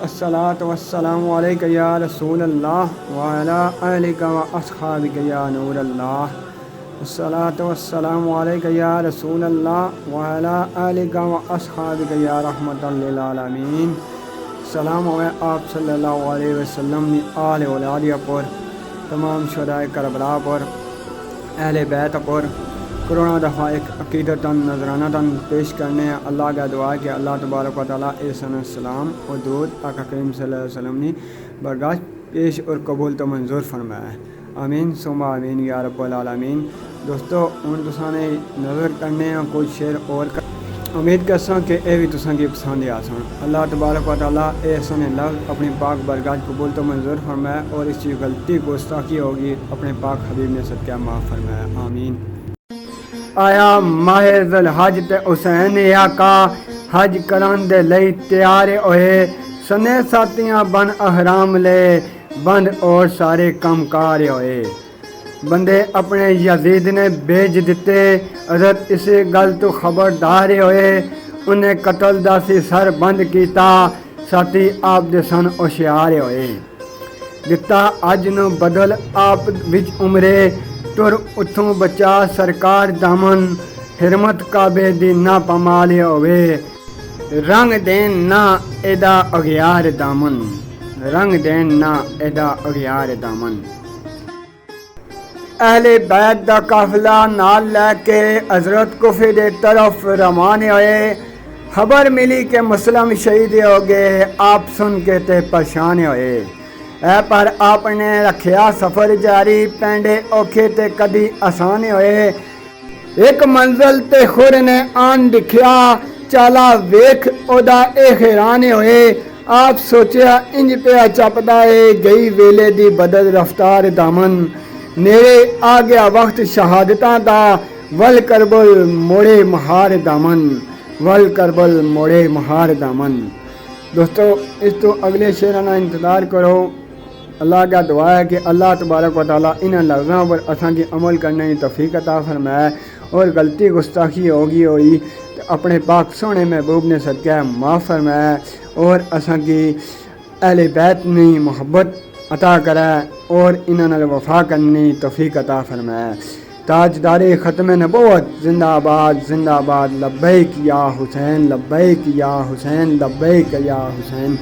الصلاۃ والسلام علیک یا رسول اللہ وعلی آلک و اصحابک یا نور اللہ۔ الصلاۃ والسلام علیک یا رسول اللہ وعلی آلک و اصحابک یا رحمۃ للعالمین۔ سلام ہوئے آپ صلی اللہ علیہ وسلم آل اولادیہ پر، تمام شہدائے کربلا پر، اہل بیت پر کروڑا دفعہ ایک عقیدتاً نذرانتاً پیش کرنے ہیں۔ اللہ کا دعا کہ اللہ تبارک و تعالیٰ احسان السلام اور درود آقا کریم صلی اللہ علیہ وسلم نے برگاہ پیش اور قبول تو منظور فرمایا ہے۔ آمین ثم آمین یا رب العالمین۔ دوستو ان تسانے نظر کرنے ہیں کچھ شعر اور امید کرساں کہ اے بھی تساں کی پسند آسان۔ اللہ تبارک و تعالیٰ احسان لفظ اپنی پاک برگاہ قبول تو منظور فرمایا اور اس کی غلطی گستاخی ہوگی اپنے پاک حبیب نے صدقہ معاف فرمایا۔ آمین۔ آیا ماہ ذی الحج تے حسین آقا حج کران دے لئی تیار ہوئے، سنے ساتھیاں بن احرام لے بند اور سارے کام کار ہوئے۔ بندے اپنے یزید نے بھیج دیتے، حضرت اسی گل تو خبردار ہوئے، انہیں قتل دا سی سر بند کیتا، ساتھی آپ دے سن ہوشیار ہوئے۔ دتا اج نو بدل آپ وچ عمرے، تر اتھوں بچا سرکار دامن، حرمت کعبے دی نہ پمال ہوئے، رنگ دین نہ ایدا اغیار دامن، رنگ دین نہ ایدا اغیار دامن۔ اہل بیت دا قافلہ نال لے کے حضرت کوفے دے طرف روان ہوئے، خبر ملی کہ مسلم شہید ہو گئے، آپ سن کے تے پریشان ہوئے۔ اے پر آپ نے رکھیا سفر جاری، پینڈے اوکھے تے کدی آسان ہوئے، ایک منزل تے خور نے آن دکھیا، چالا ویکھ اودا اے حیران ہوئے، آپ سوچیا انج پیا چپدا اے گئی ویلے دی بدل رفتار دامن، نیرے آ گیا وقت شہادتاں دا، ول کربل موڑے مہار دامن، ول کربل موڑے مہار دامن۔ دوستو اس تو اگلے شعرانا انتظار کرو۔ اللہ کا دعا ہے کہ اللہ تبارک و تعالیٰ ان لفظوں پر اساں کی عمل کرنے کی توفیق عطا فرمائے، اور غلطی گستاخی ہوئی تو اپنے پاک سونے محبوب نے صدقہ معاف فرمائے، اور اساں کی اہل بیت نے محبت عطا کرے اور انہاں نال وفا کرنے کی توفیق عطا فرمائے۔ تاجدار ختم نبوت زندہ آباد زندہ آباد، لبیک یا حسین لبیک یا حسین لبیک یا حسین۔